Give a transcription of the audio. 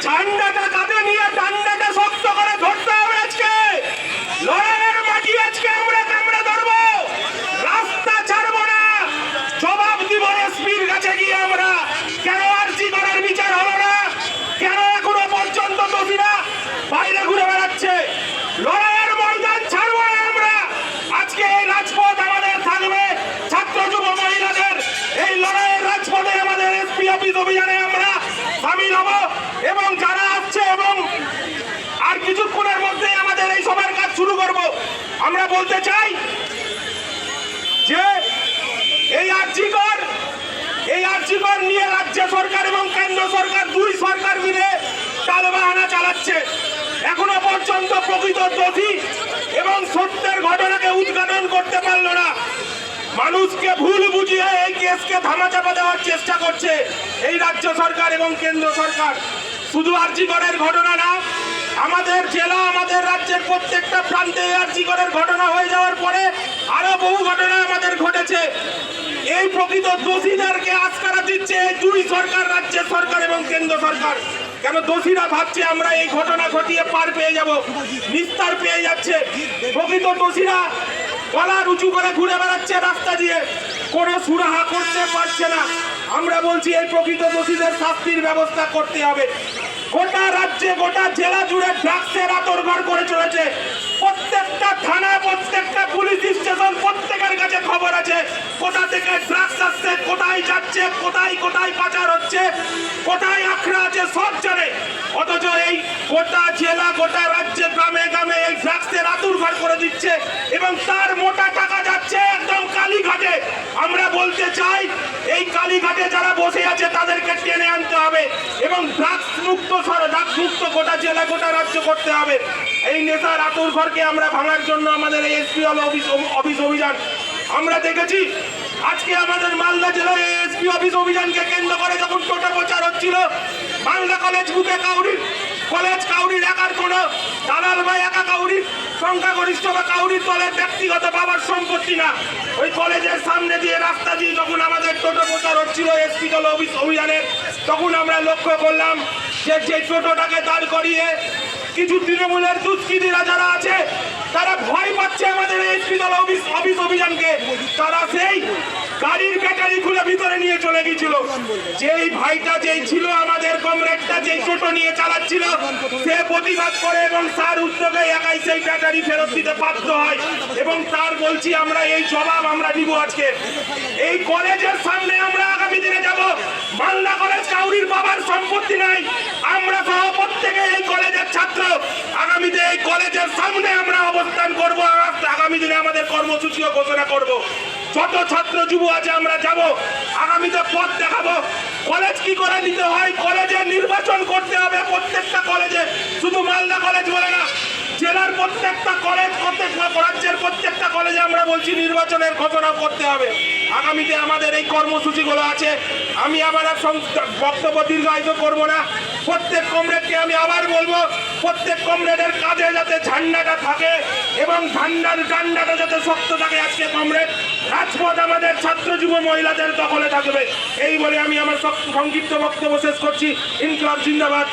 ঝান্ডাটা কাঁধে নিয়ে ডান্ডাটা শক্ত করে ধরতে হবে। আজকে লড়াইয়ের মাটি আজকে আমরা কামড়ে ধরবো, রাস্তা ছাড়বো না, জবাব দিব এসপির কাছে গিয়ে আমরা। কেন আরজি করার বিচার হলো না? কেন এখনো পর্যন্ত দোষীরা বাইরে ঘুরে বেড়াচ্ছে? লড়াইয়ের ময়দান ছাড়বো না আমরা। আজকে এই রাজপথ আমাদের থাকবে, ছাত্র যুব মহিলাদের এই লড়াইয়ের রাজপথে আমাদের এসপি অফিস অভিযানে আমরা সামিল হব এবং যারা আসছে এবং আর কিছুক্ষণের মধ্যে আমাদের এই সবার কাজ শুরু করব। আমরা বলতে চাই যে এই আরজিকর নিয়ে রাজ্য সরকার এবং কেন্দ্র সরকার দুই সরকার মিলে টালবাহানা চালাচ্ছে। এখনো পর্যন্ত প্রকৃত দোষী এবং সত্যের ঘটনাকে উদ্ঘাটন করতে পারলো না। মানুষকে ভুল বুঝিয়ে এই কেসকে ধামাচাপা দেওয়ার চেষ্টা করছে এই রাজ্য সরকার এবং কেন্দ্র সরকার। শুধু আরজিকরের ঘটনা না, আমাদের জেলা আমাদের রাজ্যের প্রত্যেকটা প্রান্তে আরজিকরের ঘটনা হয়ে যাওয়ার পরে আরো বহু ঘটনা আমাদের ঘটেছে। এই প্রকৃত দোষীদেরকে আস্কারা দিচ্ছে এই দুই সরকার, রাজ্যের সরকার এবং কেন্দ্র সরকার। কেন দোষীরা ভাবছে আমরা এই ঘটনা ঘটিয়ে পার পেয়ে যাব, নিস্তার পেয়ে যাচ্ছে। প্রকৃত দোষীরা গলা উঁচু করে ঘুরে বেড়াচ্ছে রাস্তা দিয়ে, কোনো সুরাহা করতে পারছে না। আমরা বলছি এই প্রকৃত দোষীদের শাস্তির ব্যবস্থা করতে হবে। গোটা রাজ্যে গোটা জেলা জুড়ে ড্রাগসের আতরঘর করে চলেছে। প্রত্যেকটা থানা, প্রত্যেকটা পুলিশ স্টেশন, প্রত্যেকের কাছে খবর আছে কোথা থেকে ড্রাগস আসছে, কোথায় যাচ্ছে, কোথায় কোথায় পাচার হচ্ছে, কোথায় আখড়া আছে, সব জানে। অথচ এই গোটা জেলা গোটা রাজ্যে গ্রামে গ্রামে এই ড্রাগসের আতুরঘর করে দিচ্ছে এবং তার মোটা টাকা যাচ্ছে একদম কালীঘাটে। আমরা বলতে চাই এই কালীঘাটে যারা বসে আছে তাদেরকে টেনে আনতে হবে এবং ড্রাগস মুক্ত গোটা জেলা গোটা রাজ্য করতে হবে। এই নেশার আতুরঘরকে আমরা ভাঙার জন্য আমাদের এই এসপি অফিস অভিযান আমরা দেখেছি। আজকে আমাদের মালদা জেলায় এসপি অফিস অভিযানকে কেন্দ্র করে যখন টোটো প্রচার হচ্ছিল, মালদা কলেজ বুকে কাউরির একার কোনো দালাল বা একা কাউরির সংখ্যাগরিষ্ঠ বা কাউরির দলের ব্যক্তিগত বাবার সম্পত্তি না। ওই কলেজের সামনে দিয়ে রাস্তা দিয়ে যখন আমাদের টোটো প্রচার হচ্ছিল এসপি দল অফিস অভিযানের, তখন আমরা লক্ষ্য করলাম যে টোটোটাকে দাঁড় করিয়ে কিছু তৃণমূলের দুষ্কৃতীরা যারা আছে তারা ভয় পাচ্ছে আমাদের এসপি দল অফিস অভিযানকে। তারা সেই গাড়ির ব্যাটারি খুলে ভিতরে নিয়ে চলে গিয়েছিল। যেই ভাইটা যেই ছিল আমাদের কমরেডটা যেই টোটো নিয়ে চালাচ্ছিল, সে প্রতিবাদ করে এবং তার উদ্যোগে একাই সেই ব্যাটারি ফেরত দিতে বাধ্য হয় এবং তার বলছি আমরা এই জবাব আমরা দিব আজকে। এই কলেজের সামনে আমরা আগামী দিনে যাব। মালদা কলেজ কাউরির বাবার সম্পত্তি নাই। আমরা সহ প্রত্যেকে এই কলেজের ছাত্র। আগামীতে এই কলেজের সামনে আমরা অবস্থান করব। আগামী দিনে আমাদের কর্মসূচিও ঘোষণা করব। যত ছাত্র যুব আছে আমরা যাব, আগামীতে পথ দেখাবো। কলেজ কি করে নিতে হয়, কলেজে নির্বাচন করতে হবে। প্রত্যেকটা কলেজে, শুধু মালদা কলেজ বলে না, জেলার প্রত্যেকটা কলেজ, রাজ্যের প্রত্যেকটা কলেজে আমরা বলছি নির্বাচনের ঘোষণা করতে হবে। আগামীতে আমাদের এই কর্মসূচিগুলো আছে। আমি আবার বক্তব্য দীর্ঘায়িত করব না। প্রত্যেক কমরেডকে আমি আবার বলবো, প্রত্যেক কমরেডের কাজে যাতে ঝান্ডাটা থাকে এবং ডান্ডাটা যাতে শক্ত থাকে। আজকে কমরেড রাজপথ আমাদের ছাত্র যুব মহিলাদের দখলে থাকবে। এই বলে আমি আমার সংক্ষিপ্ত বক্তব্য শেষ করছি। ইনকলাব জিন্দাবাদ।